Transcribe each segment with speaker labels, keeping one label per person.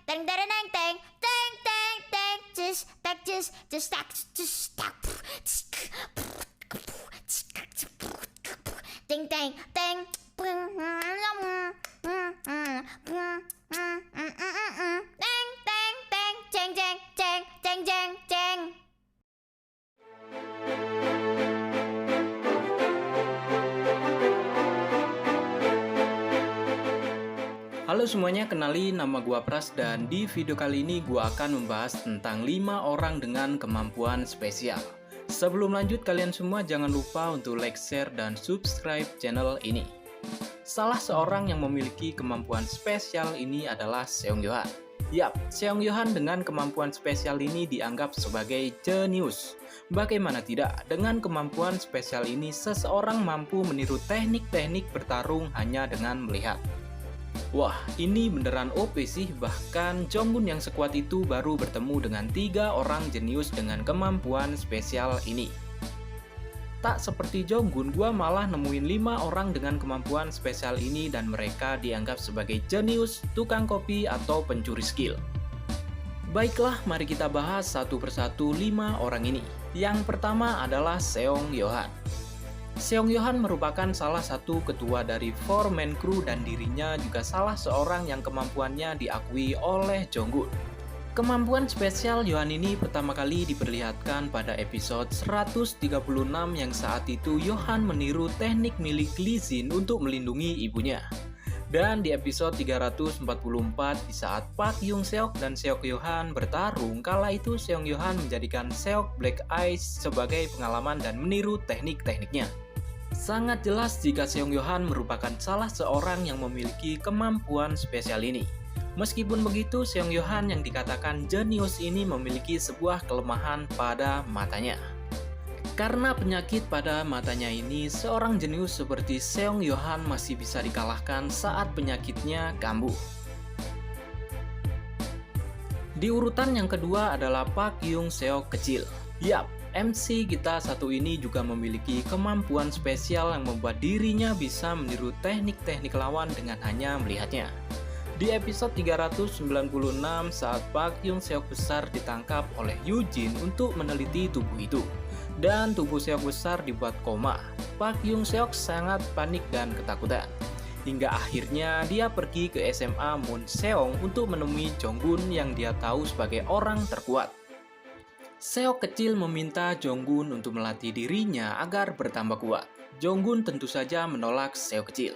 Speaker 1: teng teng teng teng teng teng teng just tak teng teng teng teng teng teng ceng ceng ceng ceng ceng ceng.
Speaker 2: Halo semuanya, kenalin nama gua Pras dan di video kali ini gua akan membahas tentang 5 orang dengan kemampuan spesial. Sebelum lanjut, kalian semua jangan lupa untuk like, share, dan subscribe channel ini. Salah seorang yang memiliki kemampuan spesial ini adalah Seong-Yohan. Yap, Seong-Yohan dengan kemampuan spesial ini dianggap sebagai jenius. Bagaimana tidak, dengan kemampuan spesial ini seseorang mampu meniru teknik-teknik bertarung hanya dengan melihat. Wah, ini beneran OP sih, bahkan Jonggun yang sekuat itu baru bertemu dengan 3 orang jenius dengan kemampuan spesial ini. Tak seperti Jonggun, gua malah nemuin 5 orang dengan kemampuan spesial ini dan mereka dianggap sebagai jenius, tukang kopi, atau pencuri skill. Baiklah, mari kita bahas satu persatu 5 orang ini. Yang pertama adalah Seong-Yohan. Seong-Yohan merupakan salah satu ketua dari 4-man crew dan dirinya juga salah seorang yang kemampuannya diakui oleh Jonggun. Kemampuan spesial Yohan ini pertama kali diperlihatkan pada episode 136 yang saat itu Yohan meniru teknik milik Lee Jin untuk melindungi ibunya. Dan di episode 344 di saat Park Young-seok dan Seok-Yohan bertarung, kala itu Seong-Yohan menjadikan Seok Black Eyes sebagai pengalaman dan meniru teknik-tekniknya. Sangat jelas jika Seong-Yohan merupakan salah seorang yang memiliki kemampuan spesial ini. Meskipun begitu, Seong-Yohan yang dikatakan jenius ini memiliki sebuah kelemahan pada matanya. Karena penyakit pada matanya ini, seorang jenius seperti Seong-Yohan masih bisa dikalahkan saat penyakitnya kambuh. Di urutan yang kedua adalah Park Young-seok kecil. Yap, MC kita satu ini juga memiliki kemampuan spesial yang membuat dirinya bisa meniru teknik-teknik lawan dengan hanya melihatnya. Di episode 396 saat Park Young-seok besar ditangkap oleh Yujin untuk meneliti tubuh itu. Dan tubuh Seok besar dibuat koma. Park Young-seok sangat panik dan ketakutan. Hingga akhirnya dia pergi ke SMA Munseong untuk menemui Jonggun yang dia tahu sebagai orang terkuat. Seok kecil meminta Jonggun untuk melatih dirinya agar bertambah kuat. Jonggun tentu saja menolak Seok kecil.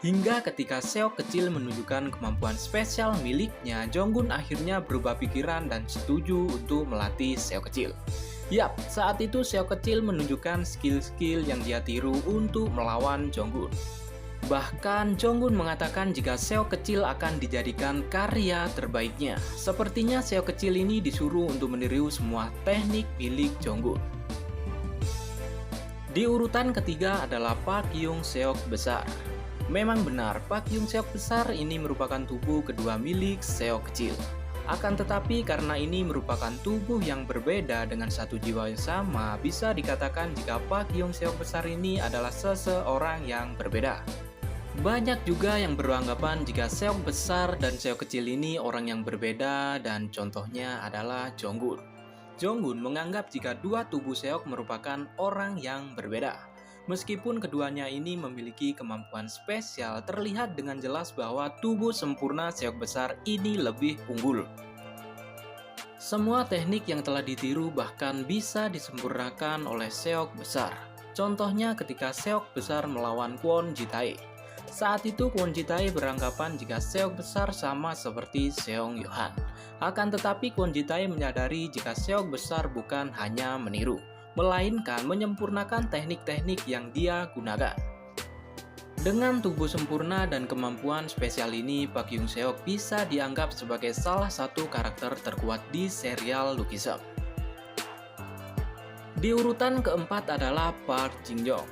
Speaker 2: Hingga ketika Seok kecil menunjukkan kemampuan spesial miliknya, Jonggun akhirnya berubah pikiran dan setuju untuk melatih Seok kecil. Yap, saat itu Seok kecil menunjukkan skill-skill yang dia tiru untuk melawan Jonggun. Bahkan Jonggun mengatakan jika Seok kecil akan dijadikan karya terbaiknya. Sepertinya Seok kecil ini disuruh untuk meniru semua teknik milik Jonggun. Di urutan ketiga adalah Park Young-seok besar. Memang benar, Park Young-seok besar ini merupakan tubuh kedua milik Seok kecil. Akan tetapi karena ini merupakan tubuh yang berbeda dengan satu jiwa yang sama, bisa dikatakan jika Park Young-seok besar ini adalah seseorang yang berbeda. Banyak juga yang beranggapan jika Seok besar dan Seok kecil ini orang yang berbeda dan contohnya adalah Jonggun. Jonggun menganggap jika dua tubuh Seok merupakan orang yang berbeda. Meskipun keduanya ini memiliki kemampuan spesial, terlihat dengan jelas bahwa tubuh sempurna Seok besar ini lebih unggul. Semua teknik yang telah ditiru bahkan bisa disempurnakan oleh Seok besar. Contohnya ketika Seok besar melawan Kwon Ji-tae. Saat itu Kwon Ji-tae beranggapan jika Seok besar sama seperti Seong-Yohan. Akan tetapi Kwon Ji-tae menyadari jika Seok besar bukan hanya meniru, melainkan menyempurnakan teknik-teknik yang dia gunakan. Dengan tubuh sempurna dan kemampuan spesial ini, Park Young-seok bisa dianggap sebagai salah satu karakter terkuat di serial Lukisan. Di urutan keempat adalah Park Jin-young.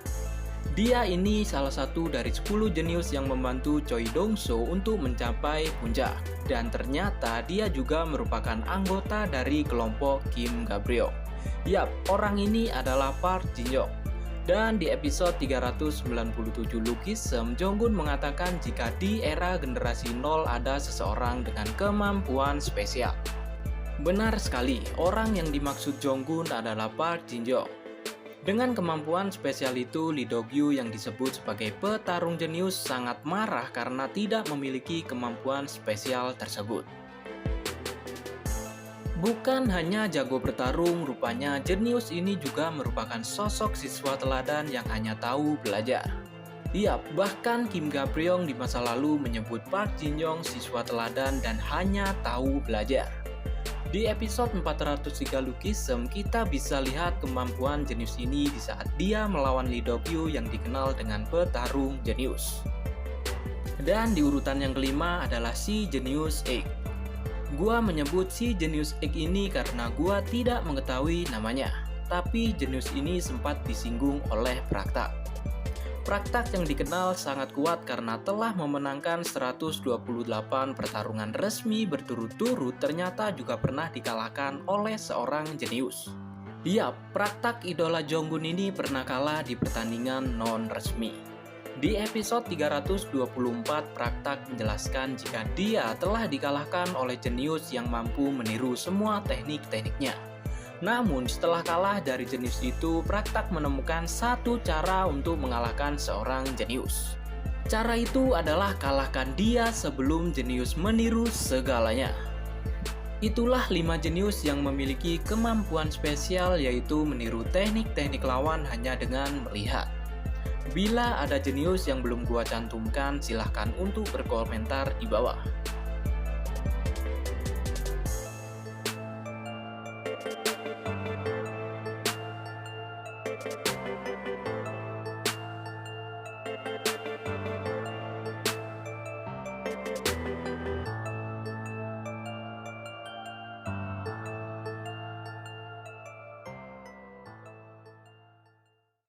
Speaker 2: Dia ini salah satu dari 10 jenius yang membantu Choi Dong-soo untuk mencapai puncak. Dan ternyata dia juga merupakan anggota dari kelompok Kim Ga-breok. Yap, orang ini adalah Park Jin-young. Dan di episode 397 Lookism, Jonggun mengatakan jika di era generasi 0 ada seseorang dengan kemampuan spesial. Benar sekali, orang yang dimaksud Jonggun adalah Park Jin-young. Dengan kemampuan spesial itu, Lee Do-gyu yang disebut sebagai petarung jenius sangat marah karena tidak memiliki kemampuan spesial tersebut. Bukan hanya jago bertarung, rupanya jenius ini juga merupakan sosok siswa teladan yang hanya tahu belajar. Yap, bahkan Kim Ga-pryong di masa lalu menyebut Park Jin-young siswa teladan dan hanya tahu belajar. Di episode 403 Lookism, kita bisa lihat kemampuan jenius ini di saat dia melawan Lee Do-gyu yang dikenal dengan petarung jenius. Dan di urutan yang kelima adalah si jenius Egg. Gua menyebut si jenius Egg ini karena gua tidak mengetahui namanya, tapi jenius ini sempat disinggung oleh Praktak. Praktak yang dikenal sangat kuat karena telah memenangkan 128 pertarungan resmi berturut-turut ternyata juga pernah dikalahkan oleh seorang jenius. Yap, Praktak idola Jonggun ini pernah kalah di pertandingan non-resmi. Di episode 324, Praktak menjelaskan jika dia telah dikalahkan oleh jenius yang mampu meniru semua teknik-tekniknya. Namun setelah kalah dari jenius itu, Praktak menemukan satu cara untuk mengalahkan seorang jenius. Cara itu adalah kalahkan dia sebelum jenius meniru segalanya. Itulah 5 jenius yang memiliki kemampuan spesial, yaitu meniru teknik-teknik lawan hanya dengan melihat. Bila ada jenius yang belum gua cantumkan, silahkan untuk berkomentar di bawah.